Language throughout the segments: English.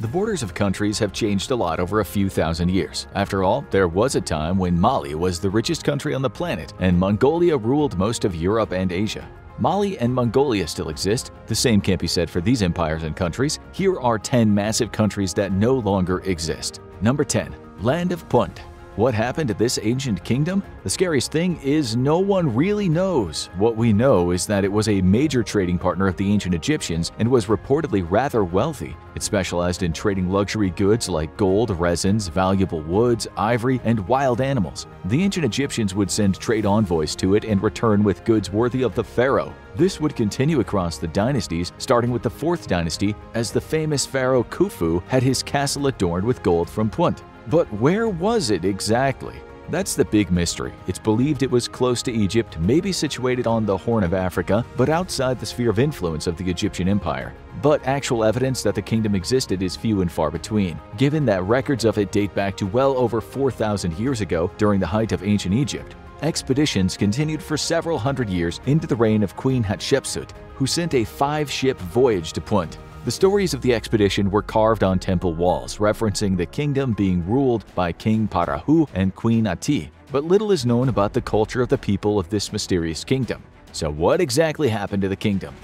The borders of countries have changed a lot over a few thousand years. After all, there was a time when Mali was the richest country on the planet and Mongolia ruled most of Europe and Asia. Mali and Mongolia still exist. The same can't be said for these empires and countries. Here are 10 massive countries that no longer exist. Number 10. Land of Punt. What happened to this ancient kingdom? The scariest thing is no one really knows. What we know is that it was a major trading partner of the ancient Egyptians and was reportedly rather wealthy. It specialized in trading luxury goods like gold, resins, valuable woods, ivory, and wild animals. The ancient Egyptians would send trade envoys to it and return with goods worthy of the pharaoh. This would continue across the dynasties, starting with the 4th dynasty, as the famous pharaoh Khufu had his castle adorned with gold from Punt. But where was it exactly? That's the big mystery. It's believed it was close to Egypt, maybe situated on the Horn of Africa, but outside the sphere of influence of the Egyptian Empire. But actual evidence that the kingdom existed is few and far between, given that records of it date back to well over 4,000 years ago during the height of ancient Egypt. Expeditions continued for several hundred years into the reign of Queen Hatshepsut, who sent a 5-ship voyage to Punt. The stories of the expedition were carved on temple walls, referencing the kingdom being ruled by King Parahu and Queen Ati, but little is known about the culture of the people of this mysterious kingdom. So what exactly happened to the kingdom?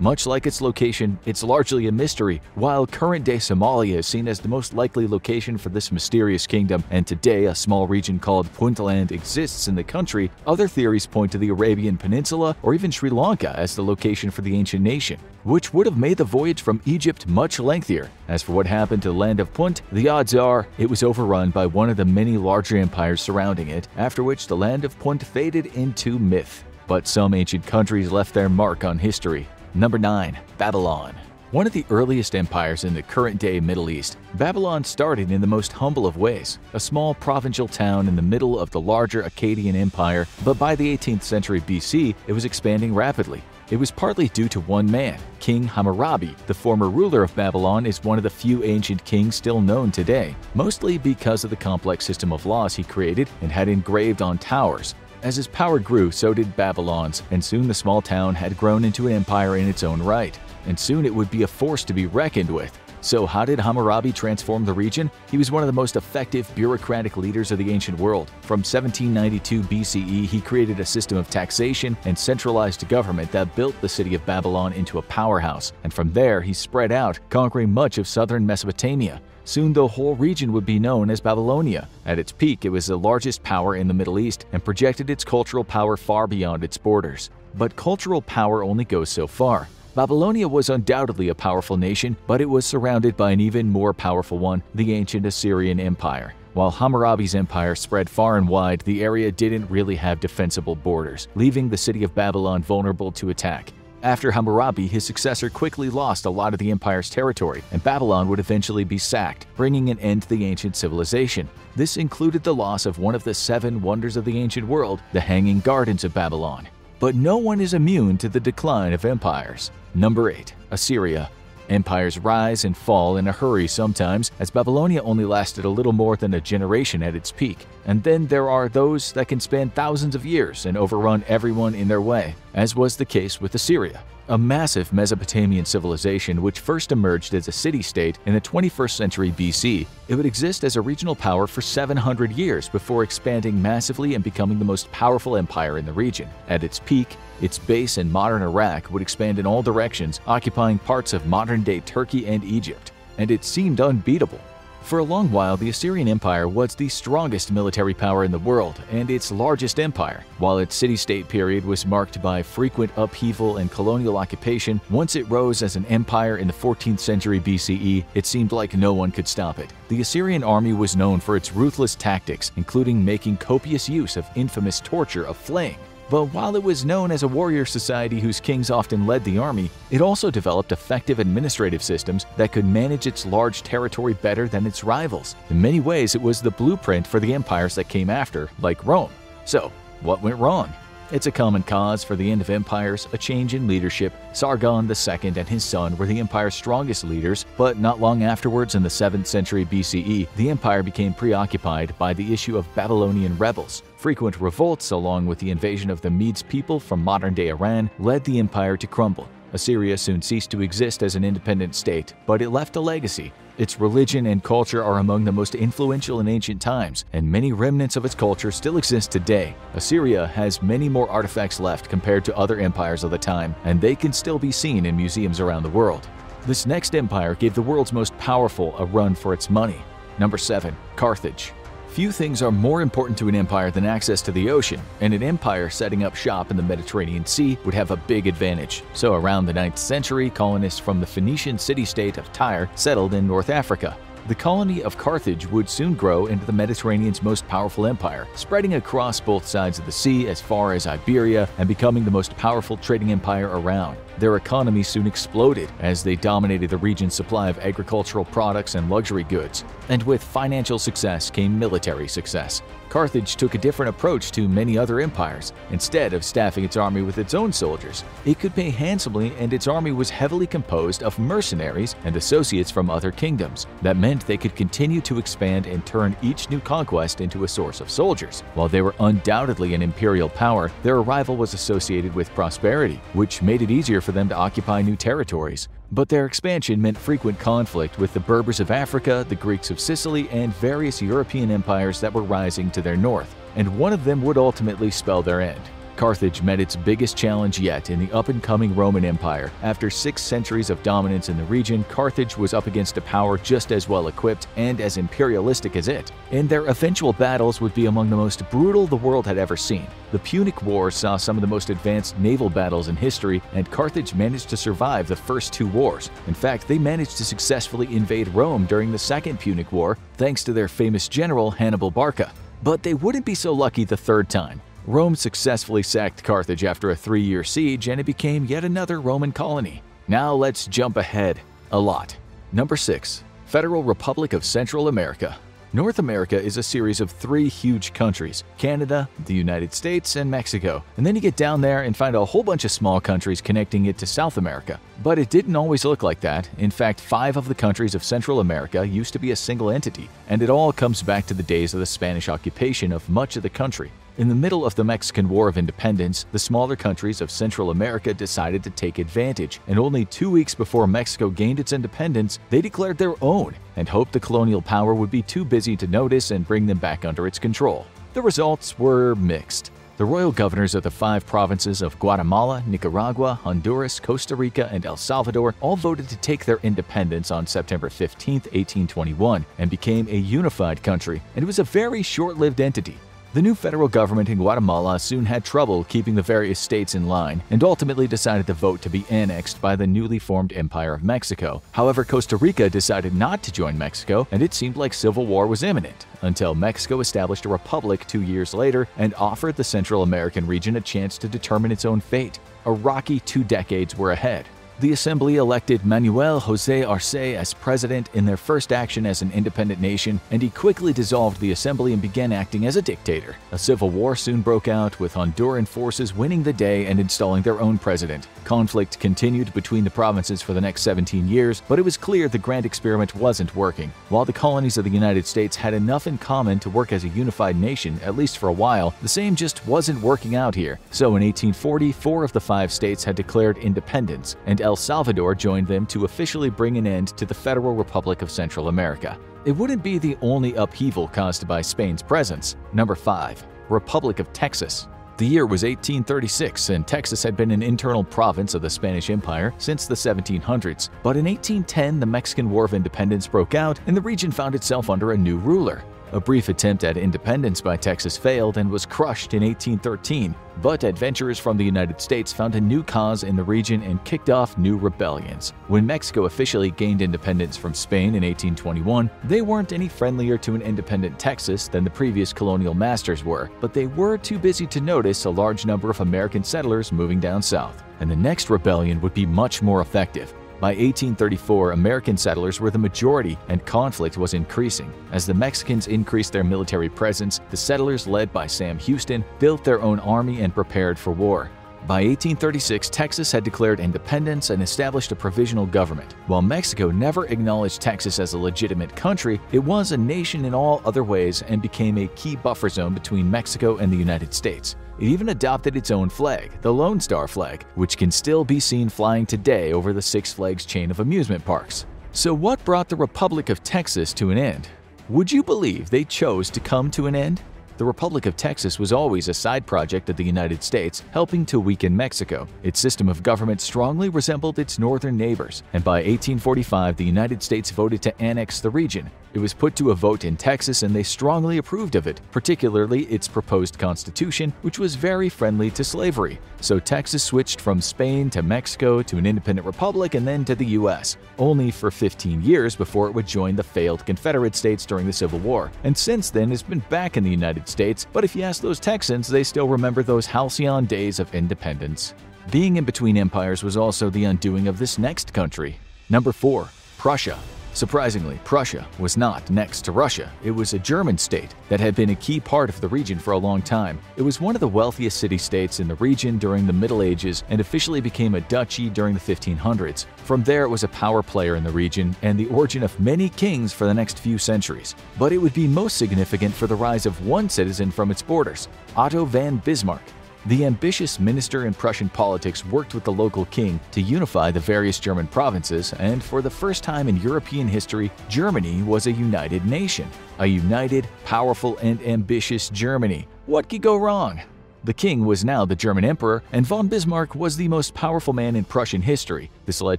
Much like its location, it's largely a mystery. While current-day Somalia is seen as the most likely location for this mysterious kingdom, and today a small region called Puntland exists in the country, other theories point to the Arabian Peninsula or even Sri Lanka as the location for the ancient nation, which would have made the voyage from Egypt much lengthier. As for what happened to the land of Punt, the odds are it was overrun by one of the many larger empires surrounding it, after which the land of Punt faded into myth. But some ancient countries left their mark on history. Number 9. Babylon. One of the earliest empires in the current-day Middle East, Babylon started in the most humble of ways, a small provincial town in the middle of the larger Akkadian Empire, but by the 18th century BC, it was expanding rapidly. It was partly due to one man, King Hammurabi. The former ruler of Babylon is one of the few ancient kings still known today, mostly because of the complex system of laws he created and had engraved on towers. As his power grew, so did Babylon's, and soon the small town had grown into an empire in its own right. And soon it would be a force to be reckoned with. So how did Hammurabi transform the region? He was one of the most effective bureaucratic leaders of the ancient world. From 1792 BCE, he created a system of taxation and centralized government that built the city of Babylon into a powerhouse. And from there, he spread out, conquering much of southern Mesopotamia. Soon the whole region would be known as Babylonia. At its peak, it was the largest power in the Middle East and projected its cultural power far beyond its borders. But cultural power only goes so far. Babylonia was undoubtedly a powerful nation, but it was surrounded by an even more powerful one, the ancient Assyrian Empire. While Hammurabi's empire spread far and wide, the area didn't really have defensible borders, leaving the city of Babylon vulnerable to attack. After Hammurabi, his successor quickly lost a lot of the empire's territory, and Babylon would eventually be sacked, bringing an end to the ancient civilization. This included the loss of one of the 7 wonders of the ancient world, the Hanging Gardens of Babylon. But no one is immune to the decline of empires. Number 8. Assyria. Empires rise and fall in a hurry sometimes, as Babylonia only lasted a little more than a generation at its peak. And then there are those that can span thousands of years and overrun everyone in their way, as was the case with Assyria, a massive Mesopotamian civilization which first emerged as a city-state in the 21st century BC. It would exist as a regional power for 700 years before expanding massively and becoming the most powerful empire in the region. At its peak, its base in modern Iraq would expand in all directions, occupying parts of modern-day Turkey and Egypt, and it seemed unbeatable. For a long while, the Assyrian Empire was the strongest military power in the world and its largest empire. While its city-state period was marked by frequent upheaval and colonial occupation, once it rose as an empire in the 14th century BCE, it seemed like no one could stop it. The Assyrian army was known for its ruthless tactics, including making copious use of infamous torture of flaying. But while it was known as a warrior society whose kings often led the army, it also developed effective administrative systems that could manage its large territory better than its rivals. In many ways, it was the blueprint for the empires that came after, like Rome. So, what went wrong? It's a common cause for the end of empires, a change in leadership. Sargon II and his son were the empire's strongest leaders, but not long afterwards in the 7th century BCE, the empire became preoccupied by the issue of Babylonian rebels. Frequent revolts, along with the invasion of the Medes people from modern-day Iran, led the empire to crumble. Assyria soon ceased to exist as an independent state, but it left a legacy. Its religion and culture are among the most influential in ancient times, and many remnants of its culture still exist today. Assyria has many more artifacts left compared to other empires of the time, and they can still be seen in museums around the world. This next empire gave the world's most powerful a run for its money. Number 7. Carthage. Few things are more important to an empire than access to the ocean, and an empire setting up shop in the Mediterranean Sea would have a big advantage. So around the 9th century, colonists from the Phoenician city-state of Tyre settled in North Africa. The colony of Carthage would soon grow into the Mediterranean's most powerful empire, spreading across both sides of the sea as far as Iberia and becoming the most powerful trading empire around. Their economy soon exploded as they dominated the region's supply of agricultural products and luxury goods. And with financial success came military success. Carthage took a different approach to many other empires. Instead of staffing its army with its own soldiers, it could pay handsomely, and its army was heavily composed of mercenaries and associates from other kingdoms. That meant they could continue to expand and turn each new conquest into a source of soldiers. While they were undoubtedly an imperial power, their arrival was associated with prosperity, which made it easier for them to occupy new territories. But their expansion meant frequent conflict with the Berbers of Africa, the Greeks of Sicily, and various European empires that were rising to their north, and one of them would ultimately spell their end. Carthage met its biggest challenge yet in the up-and-coming Roman Empire. After 6 centuries of dominance in the region, Carthage was up against a power just as well-equipped and as imperialistic as it, and their eventual battles would be among the most brutal the world had ever seen. The Punic War saw some of the most advanced naval battles in history, and Carthage managed to survive the first 2 wars. In fact, they managed to successfully invade Rome during the Second Punic War thanks to their famous general Hannibal Barca. But they wouldn't be so lucky the third time. Rome successfully sacked Carthage after a 3-year siege, and it became yet another Roman colony. Now let's jump ahead a lot. Number 6. Federal Republic of Central America. North America is a series of 3 huge countries: Canada, the United States, and Mexico. And then you get down there and find a whole bunch of small countries connecting it to South America. But it didn't always look like that. In fact, 5 of the countries of Central America used to be a single entity, and it all comes back to the days of the Spanish occupation of much of the country. In the middle of the Mexican War of Independence, the smaller countries of Central America decided to take advantage, and only 2 weeks before Mexico gained its independence, they declared their own and hoped the colonial power would be too busy to notice and bring them back under its control. The results were mixed. The royal governors of the 5 provinces of Guatemala, Nicaragua, Honduras, Costa Rica, and El Salvador all voted to take their independence on September 15, 1821, and became a unified country, and it was a very short-lived entity. The new federal government in Guatemala soon had trouble keeping the various states in line and ultimately decided to vote to be annexed by the newly formed Empire of Mexico. However, Costa Rica decided not to join Mexico, and it seemed like civil war was imminent, until Mexico established a republic 2 years later and offered the Central American region a chance to determine its own fate. A rocky 2 decades were ahead. The Assembly elected Manuel José Arce as president in their first action as an independent nation, and he quickly dissolved the Assembly and began acting as a dictator. A civil war soon broke out, with Honduran forces winning the day and installing their own president. Conflict continued between the provinces for the next 17 years, but it was clear the grand experiment wasn't working. While the colonies of the United States had enough in common to work as a unified nation, at least for a while, the same just wasn't working out here. So in 1840, 4 of the 5 states had declared independence, and El Salvador joined them to officially bring an end to the Federal Republic of Central America. It wouldn't be the only upheaval caused by Spain's presence. Number 5. Republic of Texas. The year was 1836, and Texas had been an internal province of the Spanish Empire since the 1700s. But in 1810, the Mexican War of Independence broke out, and the region found itself under a new ruler. A brief attempt at independence by Texas failed and was crushed in 1813, but adventurers from the United States found a new cause in the region and kicked off new rebellions. When Mexico officially gained independence from Spain in 1821, they weren't any friendlier to an independent Texas than the previous colonial masters were, but they were too busy to notice a large number of American settlers moving down south. And the next rebellion would be much more effective. By 1834, American settlers were the majority, and conflict was increasing. As the Mexicans increased their military presence, the settlers, led by Sam Houston, built their own army and prepared for war. By 1836, Texas had declared independence and established a provisional government. While Mexico never acknowledged Texas as a legitimate country, it was a nation in all other ways and became a key buffer zone between Mexico and the United States. It even adopted its own flag, the Lone Star flag, which can still be seen flying today over the Six Flags chain of amusement parks. So what brought the Republic of Texas to an end? Would you believe they chose to come to an end? The Republic of Texas was always a side project of the United States, helping to weaken Mexico. Its system of government strongly resembled its northern neighbors, and by 1845 the United States voted to annex the region. It was put to a vote in Texas and they strongly approved of it, particularly its proposed constitution, which was very friendly to slavery. So Texas switched from Spain to Mexico to an independent republic and then to the US, only for 15 years before it would join the failed Confederate States during the Civil War, and since then has been back in the United States, but if you ask those Texans, they still remember those halcyon days of independence. Being in between empires was also the undoing of this next country. Number 4. Prussia. Surprisingly, Prussia was not next to Russia. It was a German state that had been a key part of the region for a long time. It was one of the wealthiest city-states in the region during the Middle Ages and officially became a duchy during the 1500s. From there, it was a power player in the region and the origin of many kings for the next few centuries. But it would be most significant for the rise of one citizen from its borders, Otto von Bismarck. The ambitious minister in Prussian politics worked with the local king to unify the various German provinces, and for the first time in European history, Germany was a united nation. A united, powerful, and ambitious Germany. What could go wrong? The king was now the German emperor, and von Bismarck was the most powerful man in Prussian history. This led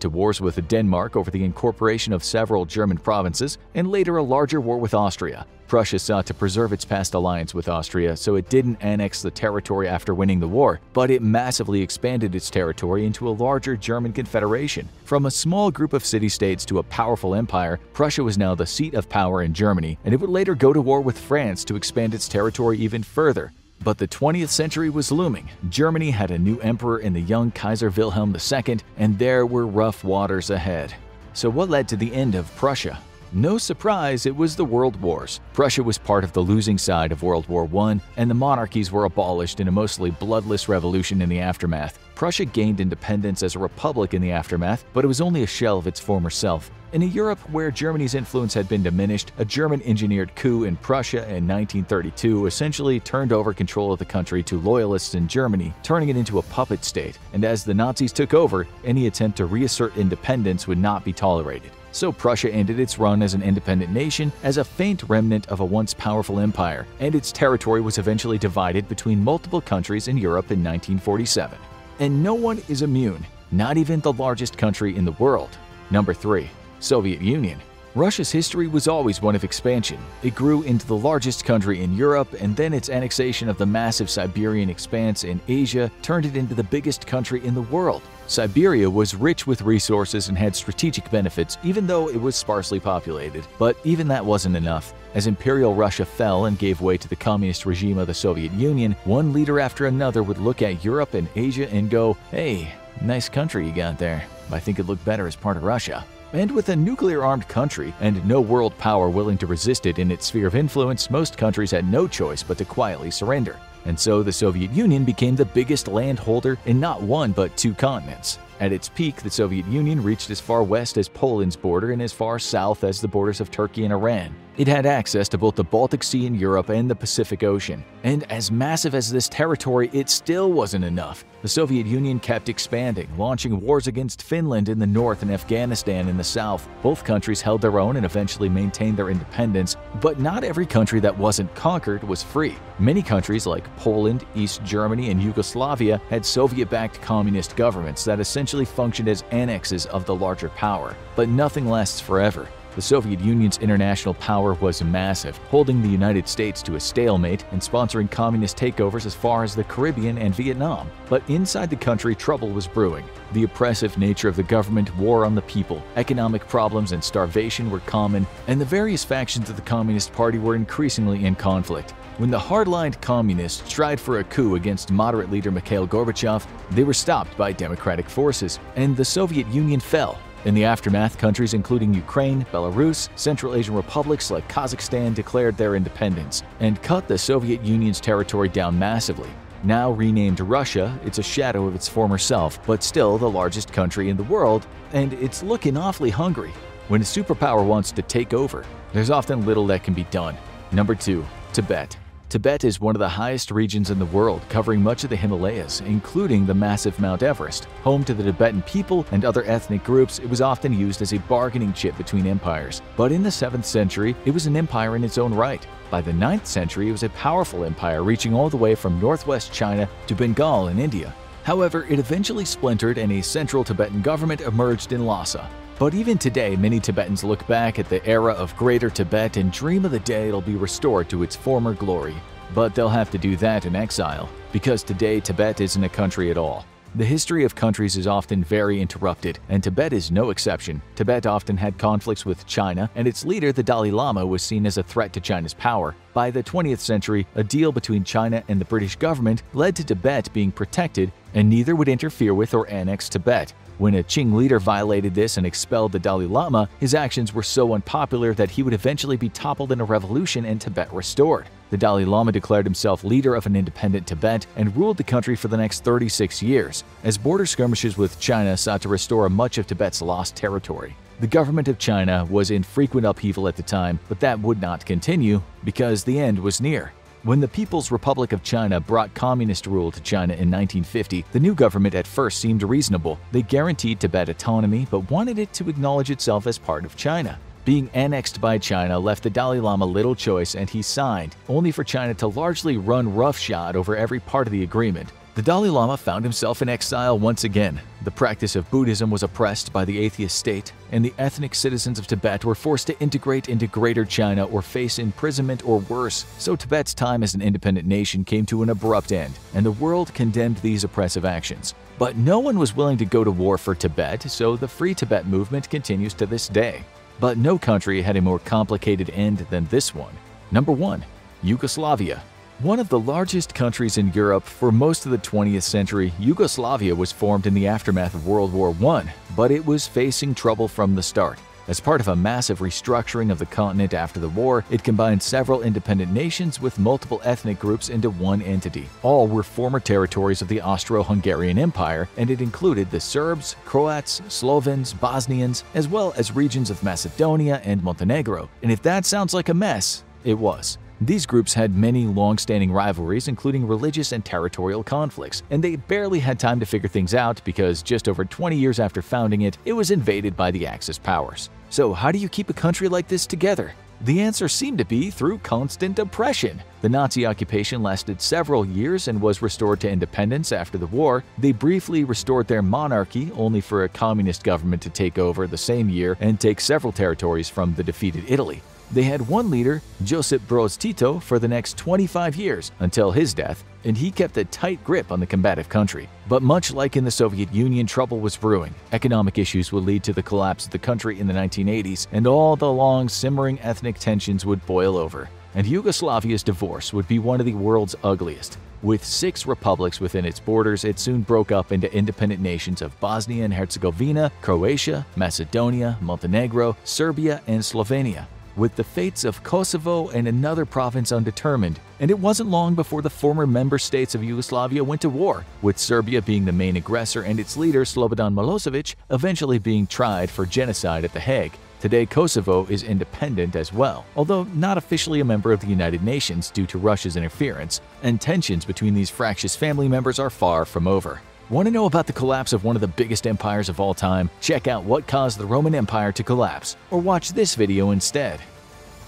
to wars with Denmark over the incorporation of several German provinces, and later a larger war with Austria. Prussia sought to preserve its past alliance with Austria, so it didn't annex the territory after winning the war, but it massively expanded its territory into a larger German confederation. From a small group of city-states to a powerful empire, Prussia was now the seat of power in Germany, and it would later go to war with France to expand its territory even further. But the 20th century was looming. Germany had a new emperor in the young Kaiser Wilhelm II, and there were rough waters ahead. So what led to the end of Prussia? No surprise, it was the World Wars. Prussia was part of the losing side of World War I, and the monarchies were abolished in a mostly bloodless revolution in the aftermath. Prussia gained independence as a republic in the aftermath, but it was only a shell of its former self. In a Europe where Germany's influence had been diminished, a German-engineered coup in Prussia in 1932 essentially turned over control of the country to loyalists in Germany, turning it into a puppet state. And as the Nazis took over, any attempt to reassert independence would not be tolerated. So Prussia ended its run as an independent nation as a faint remnant of a once powerful empire, and its territory was eventually divided between multiple countries in Europe in 1947. And no one is immune, not even the largest country in the world. Number 3. Soviet Union. Russia's history was always one of expansion. It grew into the largest country in Europe, and then its annexation of the massive Siberian expanse in Asia turned it into the biggest country in the world. Siberia was rich with resources and had strategic benefits, even though it was sparsely populated. But even that wasn't enough. As Imperial Russia fell and gave way to the communist regime of the Soviet Union, one leader after another would look at Europe and Asia and go, "Hey, nice country you got there. I think it'd look better as part of Russia." And with a nuclear-armed country and no world power willing to resist it in its sphere of influence, most countries had no choice but to quietly surrender. And so the Soviet Union became the biggest landholder in not one but two continents. At its peak, the Soviet Union reached as far west as Poland's border and as far south as the borders of Turkey and Iran. It had access to both the Baltic Sea in Europe and the Pacific Ocean. And as massive as this territory, it still wasn't enough. The Soviet Union kept expanding, launching wars against Finland in the north and Afghanistan in the south. Both countries held their own and eventually maintained their independence, but not every country that wasn't conquered was free. Many countries like Poland, East Germany, and Yugoslavia had Soviet-backed communist governments that essentially functioned as annexes of the larger power. But nothing lasts forever. The Soviet Union's international power was massive, holding the United States to a stalemate and sponsoring communist takeovers as far as the Caribbean and Vietnam. But inside the country, trouble was brewing. The oppressive nature of the government wore on the people, economic problems and starvation were common, and the various factions of the Communist Party were increasingly in conflict. When the hardlined communists tried for a coup against moderate leader Mikhail Gorbachev, they were stopped by democratic forces, and the Soviet Union fell. In the aftermath, countries including Ukraine, Belarus, Central Asian republics like Kazakhstan declared their independence and cut the Soviet Union's territory down massively. Now renamed Russia, it's a shadow of its former self, but still the largest country in the world, and it's looking awfully hungry. When a superpower wants to take over, there's often little that can be done. Number 2. Tibet. Tibet is one of the highest regions in the world, covering much of the Himalayas, including the massive Mount Everest. Home to the Tibetan people and other ethnic groups, it was often used as a bargaining chip between empires. But in the 7th century, it was an empire in its own right. By the 9th century, it was a powerful empire reaching all the way from northwest China to Bengal in India. However, it eventually splintered and a central Tibetan government emerged in Lhasa. But even today, many Tibetans look back at the era of Greater Tibet and dream of the day it'll be restored to its former glory. But they'll have to do that in exile, because today Tibet isn't a country at all. The history of countries is often very interrupted, and Tibet is no exception. Tibet often had conflicts with China, and its leader, the Dalai Lama, was seen as a threat to China's power. By the 20th century, a deal between China and the British government led to Tibet being protected, and neither would interfere with or annex Tibet. When a Qing leader violated this and expelled the Dalai Lama, his actions were so unpopular that he would eventually be toppled in a revolution and Tibet restored. The Dalai Lama declared himself leader of an independent Tibet and ruled the country for the next 36 years, as border skirmishes with China sought to restore much of Tibet's lost territory. The government of China was in frequent upheaval at the time, but that would not continue because the end was near. When the People's Republic of China brought communist rule to China in 1950, the new government at first seemed reasonable. They guaranteed Tibet autonomy but wanted it to acknowledge itself as part of China. Being annexed by China left the Dalai Lama little choice and he signed, only for China to largely run roughshod over every part of the agreement. The Dalai Lama found himself in exile once again. The practice of Buddhism was oppressed by the atheist state, and the ethnic citizens of Tibet were forced to integrate into Greater China or face imprisonment or worse. So Tibet's time as an independent nation came to an abrupt end, and the world condemned these oppressive actions. But no one was willing to go to war for Tibet, so the Free Tibet movement continues to this day. But no country had a more complicated end than this one. Number 1. Yugoslavia. One of the largest countries in Europe for most of the 20th century, Yugoslavia was formed in the aftermath of World War I, but it was facing trouble from the start. As part of a massive restructuring of the continent after the war, it combined several independent nations with multiple ethnic groups into one entity. All were former territories of the Austro-Hungarian Empire, and it included the Serbs, Croats, Slovens, Bosnians, as well as regions of Macedonia and Montenegro. And if that sounds like a mess, it was. These groups had many long-standing rivalries, including religious and territorial conflicts, and they barely had time to figure things out because just over 20 years after founding it, it was invaded by the Axis powers. So how do you keep a country like this together? The answer seemed to be through constant oppression. The Nazi occupation lasted several years and was restored to independence after the war. They briefly restored their monarchy, only for a communist government to take over the same year and take several territories from the defeated Italy. They had one leader, Josip Broz Tito, for the next 25 years until his death, and he kept a tight grip on the combative country. But much like in the Soviet Union, trouble was brewing. Economic issues would lead to the collapse of the country in the 1980s, and all the long simmering ethnic tensions would boil over. And Yugoslavia's divorce would be one of the world's ugliest. With 6 republics within its borders, it soon broke up into independent nations of Bosnia and Herzegovina, Croatia, Macedonia, Montenegro, Serbia, and Slovenia, with the fates of Kosovo and another province undetermined. And it wasn't long before the former member states of Yugoslavia went to war, with Serbia being the main aggressor and its leader, Slobodan Milosevic, eventually being tried for genocide at The Hague. Today, Kosovo is independent as well, although not officially a member of the United Nations due to Russia's interference, and tensions between these fractious family members are far from over. Want to know about the collapse of one of the biggest empires of all time? Check out what caused the Roman Empire to collapse, or watch this video instead.